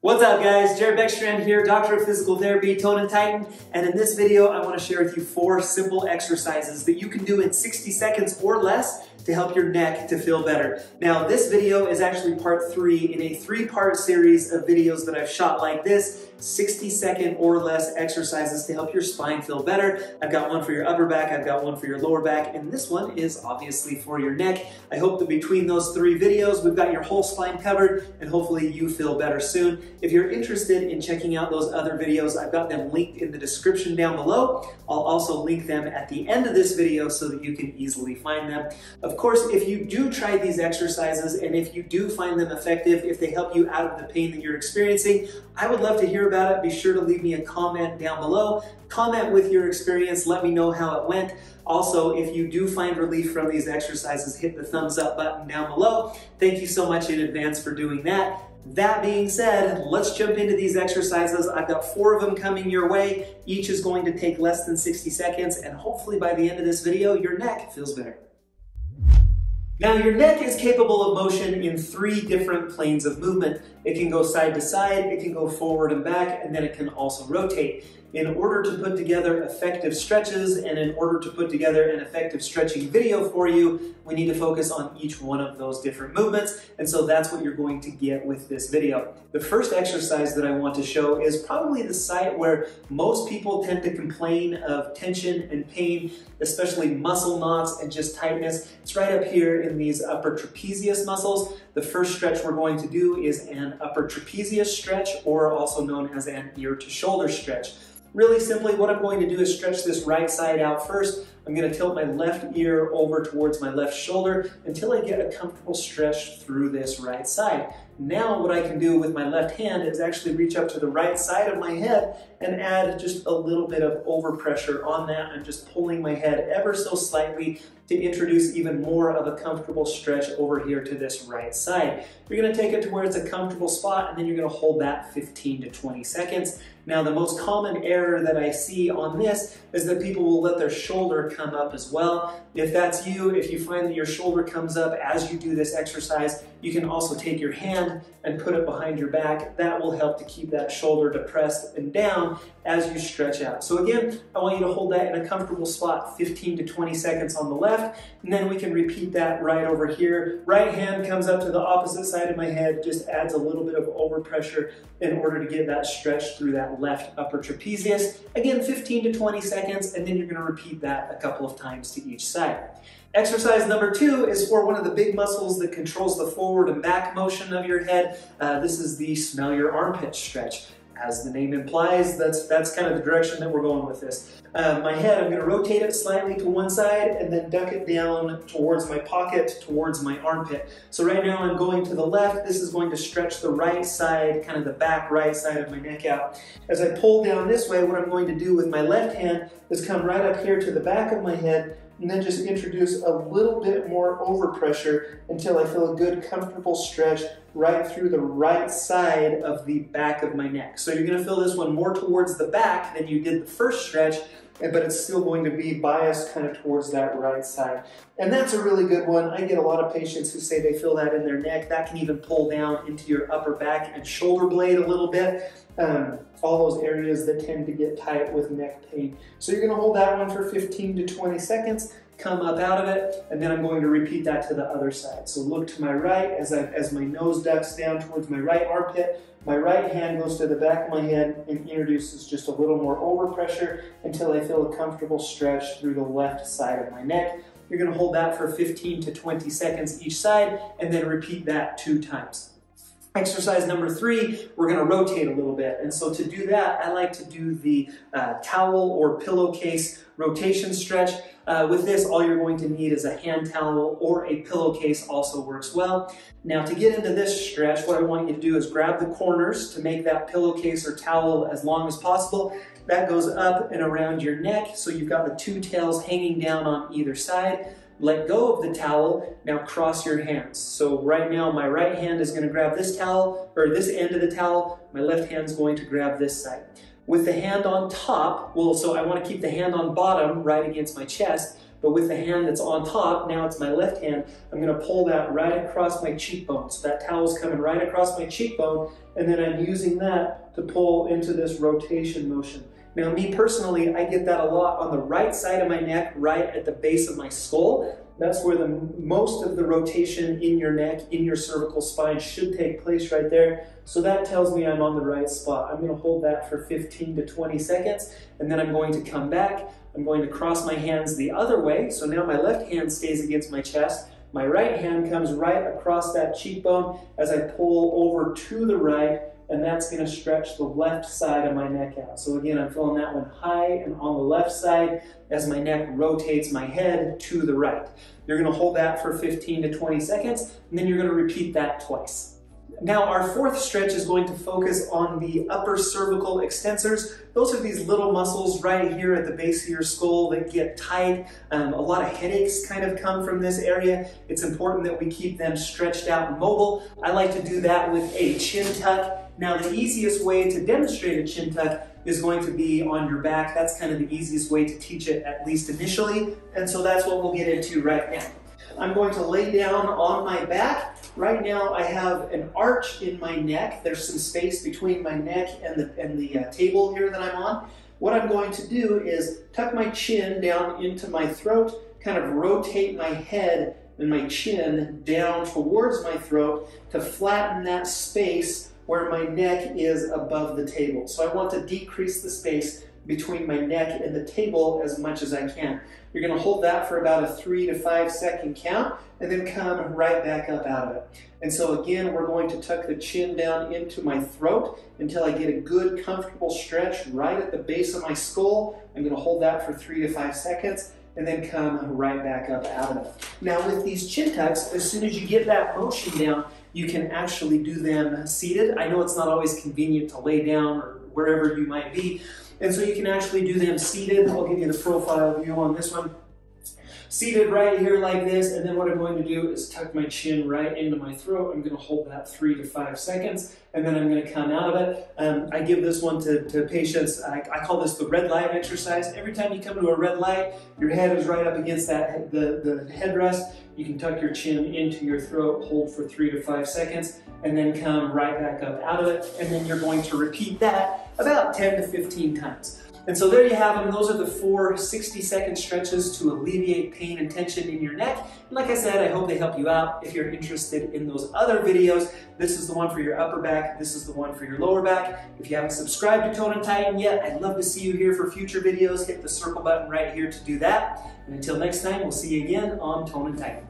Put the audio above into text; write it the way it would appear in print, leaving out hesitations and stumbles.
What's up guys, Jared Beckstrand here, Doctor of Physical Therapy, Tone and Tighten, and in this video I want to share with you 4 simple exercises that you can do in 60 seconds or less to help your neck to feel better. Now this video is actually part 3 in a 3-part series of videos that I've shot like this, 60-second or less exercises to help your spine feel better. I've got one for your upper back, I've got one for your lower back, and this one is obviously for your neck. I hope that between those 3 videos we've got your whole spine covered and hopefully you feel better soon. If you're interested in checking out those other videos, I've got them linked in the description down below. I'll also link them at the end of this video so that you can easily find them. Of course, if you do try these exercises and if you do find them effective, if they help you out of the pain that you're experiencing, I would love to hear about it. Be sure to leave me a comment down below. Comment with your experience, let me know how it went. Also, if you do find relief from these exercises, hit the thumbs up button down below. Thank you so much in advance for doing that. That being said, let's jump into these exercises. I've got 4 of them coming your way. Each is going to take less than 60 seconds, and hopefully by the end of this video, your neck feels better. Now, your neck is capable of motion in 3 different planes of movement. It can go side to side, it can go forward and back, and then it can also rotate. In order to put together effective stretches and in order to put together an effective stretching video for you, we need to focus on each one of those different movements, and so that's what you're going to get with this video. The first exercise that I want to show is probably the site where most people tend to complain of tension and pain, especially muscle knots and just tightness. It's right up here in these upper trapezius muscles. The first stretch we're going to do is an upper trapezius stretch, or also known as an ear to shoulder stretch. Really simply, what I'm going to do is stretch this right side out first. I'm going to tilt my left ear over towards my left shoulder until I get a comfortable stretch through this right side. Now what I can do with my left hand is actually reach up to the right side of my head and add just a little bit of overpressure on that. I'm just pulling my head ever so slightly to introduce even more of a comfortable stretch over here to this right side. You're going to take it to where it's a comfortable spot, and then you're going to hold that 15 to 20 seconds. Now, the most common error that I see on this is that people will let their shoulder come up as well. If that's you, if you find that your shoulder comes up as you do this exercise, you can also take your hand and put it behind your back. That will help to keep that shoulder depressed and down as you stretch out. So again, I want you to hold that in a comfortable spot, 15 to 20 seconds on the left, and then we can repeat that right over here. Right hand comes up to the opposite side of my head, just adds a little bit of overpressure in order to get that stretch through that left upper trapezius. Again, 15 to 20 seconds, and then you're going to repeat that a couple of times to each side. Exercise number 2 is for one of the big muscles that controls the forward and back motion of your head. This is the smell your armpit stretch. As the name implies, that's kind of the direction that we're going with this. My head, I'm going to rotate it slightly to one side and then duck it down towards my pocket, towards my armpit. So right now I'm going to the left. This is going to stretch the right side, kind of the back right side of my neck out. As I pull down this way, what I'm going to do with my left hand is come right up here to the back of my head and then just introduce a little bit more overpressure until I feel a good, comfortable stretch right through the right side of the back of my neck. So you're going to feel this one more towards the back than you did the first stretch, but it's still going to be biased kind of towards that right side. And that's a really good one. I get a lot of patients who say they feel that in their neck. That can even pull down into your upper back and shoulder blade a little bit. All those areas that tend to get tight with neck pain. So you're going to hold that one for 15 to 20 seconds, come up out of it, and then I'm going to repeat that to the other side. So look to my right as my nose ducks down towards my right armpit. My right hand goes to the back of my head and introduces just a little more overpressure until I feel a comfortable stretch through the left side of my neck. You're going to hold that for 15 to 20 seconds each side, and then repeat that 2 times. Exercise number 3, we're going to rotate a little bit. And so to do that, I like to do the towel or pillowcase rotation stretch. With this, all you're going to need is a hand towel, or a pillowcase also works well. Now to get into this stretch, what I want you to do is grab the corners to make that pillowcase or towel as long as possible. That goes up and around your neck, so you've got the 2 tails hanging down on either side. Let go of the towel, now cross your hands. So right now my right hand is going to grab this towel, or this end of the towel, my left hand is going to grab this side. With the hand on top, so I want to keep the hand on bottom right against my chest. but with the hand that's on top, now it's my left hand, I'm going to pull that right across my cheekbone. So that towel's coming right across my cheekbone, and then I'm using that to pull into this rotation motion. Now, me personally, I get that a lot on the right side of my neck, right at the base of my skull. That's where most of the rotation in your neck, in your cervical spine should take place right there. So that tells me I'm on the right spot. I'm going to hold that for 15 to 20 seconds, and then I'm going to come back. I'm going to cross my hands the other way. So now my left hand stays against my chest. My right hand comes right across that cheekbone as I pull over to the right, and that's going to stretch the left side of my neck out. So again, I'm feeling that one high and on the left side as my neck rotates my head to the right. You're going to hold that for 15 to 20 seconds, and then you're going to repeat that twice. Now, our fourth stretch is going to focus on the upper cervical extensors. Those are these little muscles right here at the base of your skull that get tight. A lot of headaches kind of come from this area. It's important that we keep them stretched out and mobile. I like to do that with a chin tuck. Now, the easiest way to demonstrate a chin tuck is going to be on your back. That's kind of the easiest way to teach it, at least initially. And so that's what we'll get into right now. I'm going to lay down on my back. Right now I have an arch in my neck. There's some space between my neck and the table here that I'm on. What I'm going to do is tuck my chin down into my throat, kind of rotate my head and my chin down towards my throat to flatten that space where my neck is above the table. So I want to decrease the space between my neck and the table as much as I can. You're going to hold that for about a 3 to 5 second count and then come right back up out of it. And so again, we're going to tuck the chin down into my throat until I get a good comfortable stretch right at the base of my skull. I'm going to hold that for 3 to 5 seconds and then come right back up out of it. Now with these chin tucks, as soon as you get that motion down, you can actually do them seated. I know it's not always convenient to lay down or wherever you might be, and so you can actually do them seated. I'll give you the profile view on this one. Seated right here like this, and then what I'm going to do is tuck my chin right into my throat. I'm going to hold that 3 to 5 seconds, and then I'm going to come out of it. I give this one to patients. I call this the red light exercise. Every time you come to a red light, your head is right up against that the headrest. You can tuck your chin into your throat, hold for 3 to 5 seconds, and then come right back up out of it. And then you're going to repeat that about 10 to 15 times. And so there you have them. Those are the 4 60-second stretches to alleviate pain and tension in your neck. And like I said, I hope they help you out. If you're interested in those other videos, this is the one for your upper back. This is the one for your lower back. If you haven't subscribed to Tone and Tighten yet, I'd love to see you here for future videos. Hit the circle button right here to do that. And until next time, we'll see you again on Tone and Tighten.